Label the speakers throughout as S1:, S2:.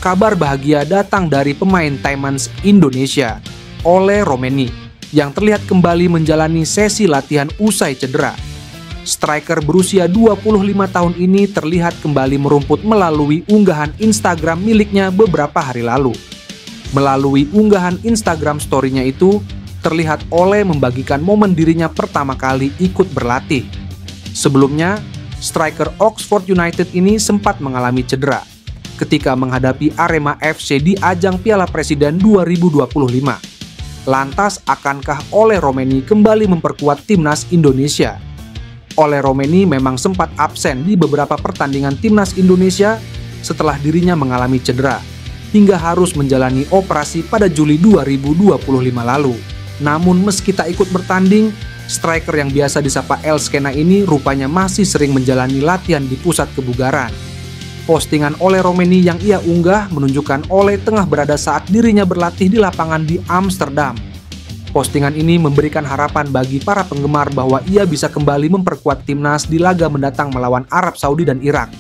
S1: kabar bahagia datang dari pemain Timnas Indonesia, Ole Romeni, yang terlihat kembali menjalani sesi latihan usai cedera. Striker berusia 25 tahun ini terlihat kembali merumput melalui unggahan Instagram miliknya beberapa hari lalu. Melalui unggahan Instagram story-nya itu, terlihat Ole membagikan momen dirinya pertama kali ikut berlatih. Sebelumnya, striker Oxford United ini sempat mengalami cedera ketika menghadapi Arema FC di ajang Piala Presiden 2025. Lantas, akankah Ole Romeni kembali memperkuat timnas Indonesia? Ole Romeni memang sempat absen di beberapa pertandingan timnas Indonesia setelah dirinya mengalami cedera, hingga harus menjalani operasi pada Juli 2025 lalu. Namun meski tak ikut bertanding, striker yang biasa disapa El Skena ini rupanya masih sering menjalani latihan di pusat kebugaran. Postingan Ole Romeni yang ia unggah menunjukkan Ole tengah berada saat dirinya berlatih di lapangan di Amsterdam. Postingan ini memberikan harapan bagi para penggemar bahwa ia bisa kembali memperkuat timnas di laga mendatang melawan Arab Saudi dan Irak.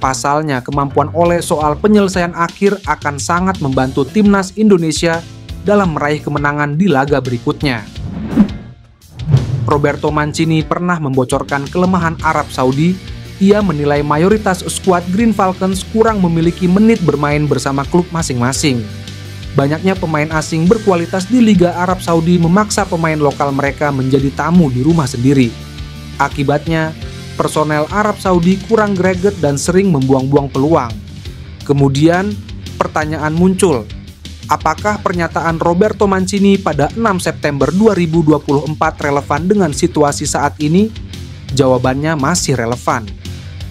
S1: Pasalnya, kemampuan Ole soal penyelesaian akhir akan sangat membantu timnas Indonesia dalam meraih kemenangan di laga berikutnya. Roberto Mancini pernah membocorkan kelemahan Arab Saudi. Ia menilai mayoritas skuad Green Falcons kurang memiliki menit bermain bersama klub masing-masing. Banyaknya pemain asing berkualitas di Liga Arab Saudi memaksa pemain lokal mereka menjadi tamu di rumah sendiri. Akibatnya, personel Arab Saudi kurang greget dan sering membuang-buang peluang. Kemudian, pertanyaan muncul, apakah pernyataan Roberto Mancini pada 6 September 2024 relevan dengan situasi saat ini? Jawabannya masih relevan.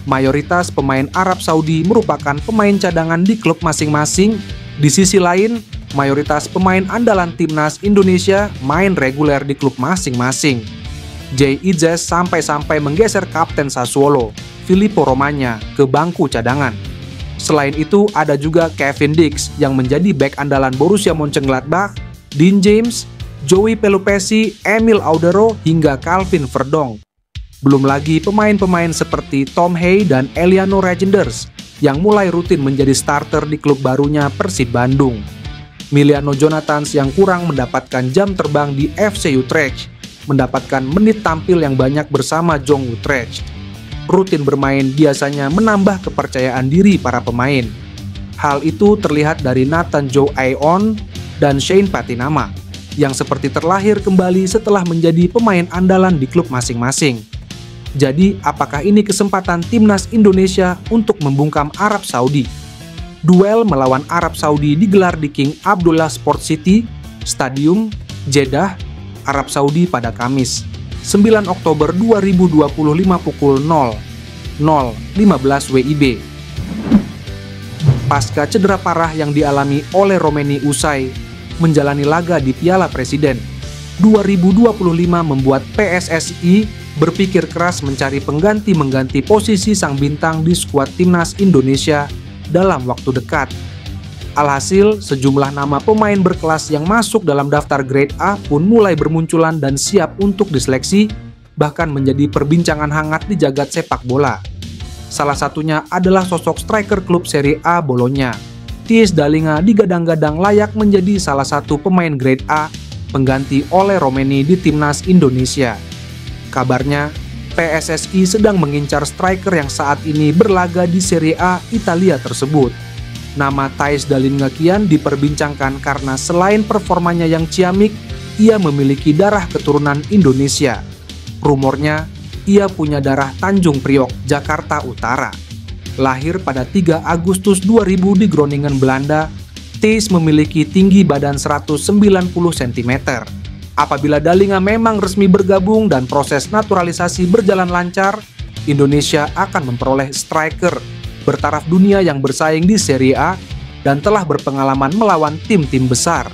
S1: Mayoritas pemain Arab Saudi merupakan pemain cadangan di klub masing-masing. Di sisi lain, mayoritas pemain andalan timnas Indonesia main reguler di klub masing-masing. Jay Ijes sampai-sampai menggeser kapten Sassuolo, Filippo Romagna, ke bangku cadangan. Selain itu, ada juga Kevin Dix yang menjadi bek andalan Borussia Mönchengladbach, Dean James, Joey Pelupessy, Emil Audero, hingga Calvin Verdong. Belum lagi pemain-pemain seperti Tom Hay dan Eliano Regenders yang mulai rutin menjadi starter di klub barunya Persib Bandung. Miliano Jonathans yang kurang mendapatkan jam terbang di FC Utrecht mendapatkan menit tampil yang banyak bersama Jong Utrecht. Rutin bermain biasanya menambah kepercayaan diri para pemain. Hal itu terlihat dari Nathan Joe Ayeon dan Shane Patinama yang seperti terlahir kembali setelah menjadi pemain andalan di klub masing-masing. Jadi, apakah ini kesempatan timnas Indonesia untuk membungkam Arab Saudi? Duel melawan Arab Saudi digelar di King Abdullah Sport City, Stadium, Jeddah, Arab Saudi pada Kamis, 9 Oktober 2025 pukul 00.15 WIB. Pasca cedera parah yang dialami oleh Romeni usai menjalani laga di Piala Presiden 2025 membuat PSSI berpikir keras mencari pengganti posisi sang bintang di skuad timnas Indonesia dalam waktu dekat. Alhasil, sejumlah nama pemain berkelas yang masuk dalam daftar grade A pun mulai bermunculan dan siap untuk diseleksi, bahkan menjadi perbincangan hangat di jagat sepak bola. Salah satunya adalah sosok striker klub Serie A Bologna. Theis Dallinga digadang-gadang layak menjadi salah satu pemain grade A pengganti Ole Romeni di timnas Indonesia. Kabarnya, PSSI sedang mengincar striker yang saat ini berlaga di Serie A Italia tersebut. Nama Theis Dallinga kian diperbincangkan karena selain performanya yang ciamik, ia memiliki darah keturunan Indonesia. Rumornya, ia punya darah Tanjung Priok, Jakarta Utara. Lahir pada 3 Agustus 2000 di Groningen, Belanda, Theis memiliki tinggi badan 190 cm. Apabila Dallinga memang resmi bergabung dan proses naturalisasi berjalan lancar, Indonesia akan memperoleh striker bertaraf dunia yang bersaing di Serie A dan telah berpengalaman melawan tim-tim besar.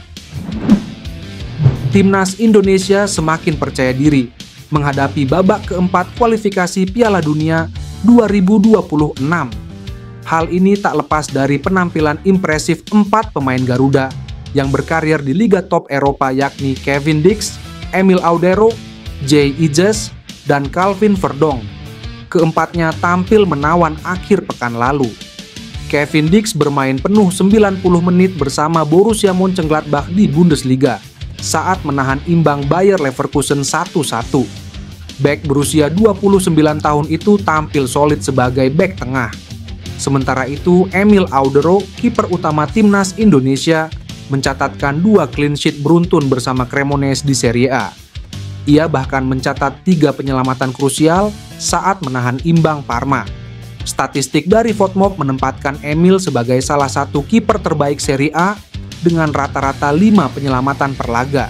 S1: Timnas Indonesia semakin percaya diri menghadapi babak keempat kualifikasi Piala Dunia 2026. Hal ini tak lepas dari penampilan impresif 4 pemain Garuda yang berkarir di liga top Eropa, yakni Kevin Dix, Emil Audero, Jay Ijes, dan Calvin Verdong. Keempatnya tampil menawan akhir pekan lalu. Kevin Dix bermain penuh 90 menit bersama Borussia Mönchengladbach di Bundesliga saat menahan imbang Bayer Leverkusen 1-1. Bek berusia 29 tahun itu tampil solid sebagai bek tengah. Sementara itu, Emil Audero, kiper utama timnas Indonesia, mencatatkan 2 clean sheet beruntun bersama Cremonese di Serie A. Ia bahkan mencatat 3 penyelamatan krusial saat menahan imbang Parma. Statistik dari FOTMOB menempatkan Emil sebagai salah satu kiper terbaik Serie A dengan rata-rata 5 penyelamatan per laga.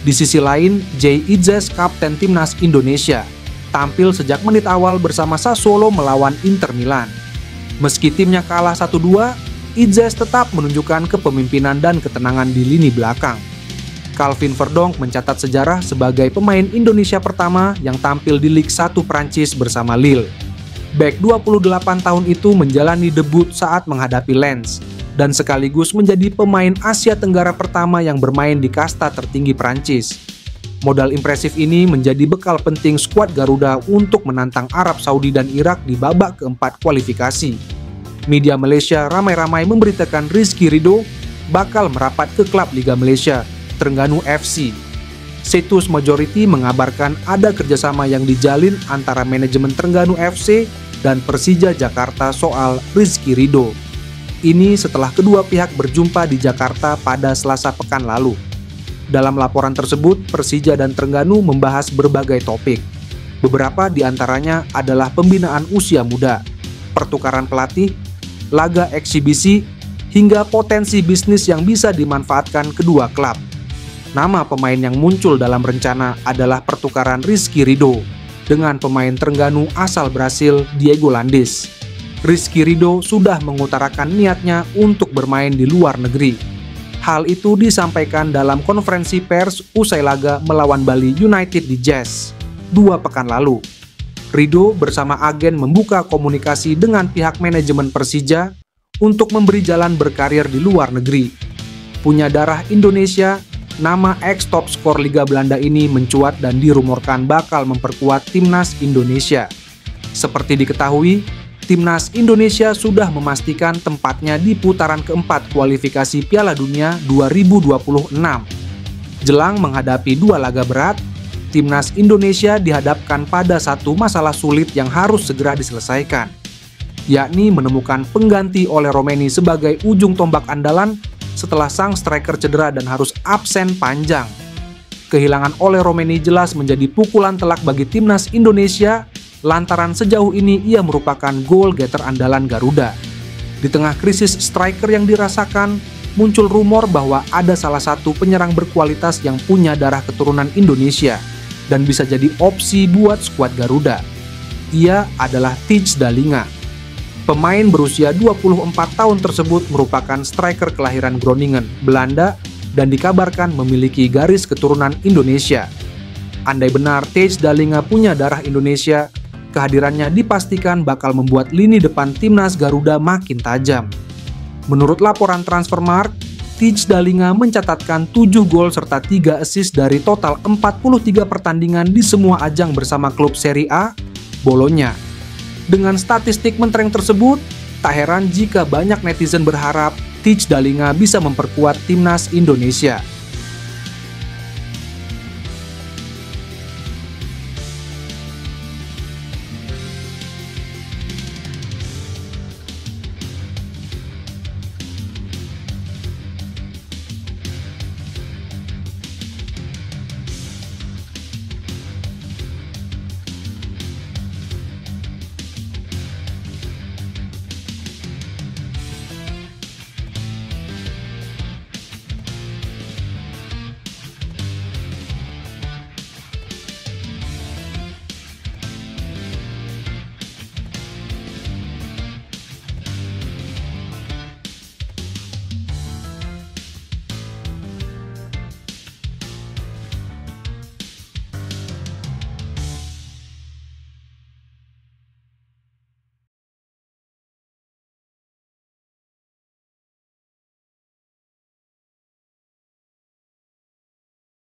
S1: Di sisi lain, Jay Idzes, kapten timnas Indonesia, tampil sejak menit awal bersama Sassuolo melawan Inter Milan. Meski timnya kalah 1-2, Idzes tetap menunjukkan kepemimpinan dan ketenangan di lini belakang. Calvin Verdonk mencatat sejarah sebagai pemain Indonesia pertama yang tampil di Ligue 1 Prancis bersama Lille. Bek 28 tahun itu menjalani debut saat menghadapi Lens, dan sekaligus menjadi pemain Asia Tenggara pertama yang bermain di kasta tertinggi Prancis. Modal impresif ini menjadi bekal penting skuad Garuda untuk menantang Arab Saudi dan Irak di babak keempat kualifikasi. Media Malaysia ramai-ramai memberitakan Rizky Ridho bakal merapat ke klub Liga Malaysia, Terengganu FC. Situs Majority mengabarkan ada kerjasama yang dijalin antara manajemen Terengganu FC dan Persija Jakarta soal Rizky Ridho. Ini setelah kedua pihak berjumpa di Jakarta pada Selasa pekan lalu. Dalam laporan tersebut, Persija dan Terengganu membahas berbagai topik. Beberapa di antaranya adalah pembinaan usia muda, pertukaran pelatih, laga eksibisi, hingga potensi bisnis yang bisa dimanfaatkan kedua klub. Nama pemain yang muncul dalam rencana adalah pertukaran Rizky Ridho dengan pemain Terengganu asal Brasil Diego Landis. Rizky Ridho sudah mengutarakan niatnya untuk bermain di luar negeri. Hal itu disampaikan dalam konferensi pers usai laga melawan Bali United di Jazz 2 pekan lalu. Ridho bersama agen membuka komunikasi dengan pihak manajemen Persija untuk memberi jalan berkarir di luar negeri. Punya darah Indonesia, nama ex-top skor Liga Belanda ini mencuat dan dirumorkan bakal memperkuat timnas Indonesia. Seperti diketahui, timnas Indonesia sudah memastikan tempatnya di putaran keempat kualifikasi Piala Dunia 2026. Jelang menghadapi 2 laga berat, timnas Indonesia dihadapkan pada satu masalah sulit yang harus segera diselesaikan, yakni menemukan pengganti Ole Roemeny sebagai ujung tombak andalan setelah sang striker cedera dan harus absen panjang. Kehilangan Ole Roemeny jelas menjadi pukulan telak bagi timnas Indonesia, lantaran sejauh ini ia merupakan goal getter andalan Garuda. Di tengah krisis striker yang dirasakan, muncul rumor bahwa ada salah satu penyerang berkualitas yang punya darah keturunan Indonesia dan bisa jadi opsi buat skuad Garuda. Ia adalah Tijs Dallinga. Pemain berusia 24 tahun tersebut merupakan striker kelahiran Groningen, Belanda, dan dikabarkan memiliki garis keturunan Indonesia. Andai benar Tijs Dallinga punya darah Indonesia, kehadirannya dipastikan bakal membuat lini depan timnas Garuda makin tajam. Menurut laporan Transfermarkt, Tijs Dallinga mencatatkan 7 gol serta 3 assist dari total 43 pertandingan di semua ajang bersama klub Serie A, Bologna. Dengan statistik mentereng tersebut, tak heran jika banyak netizen berharap Tijs Dallinga bisa memperkuat timnas Indonesia.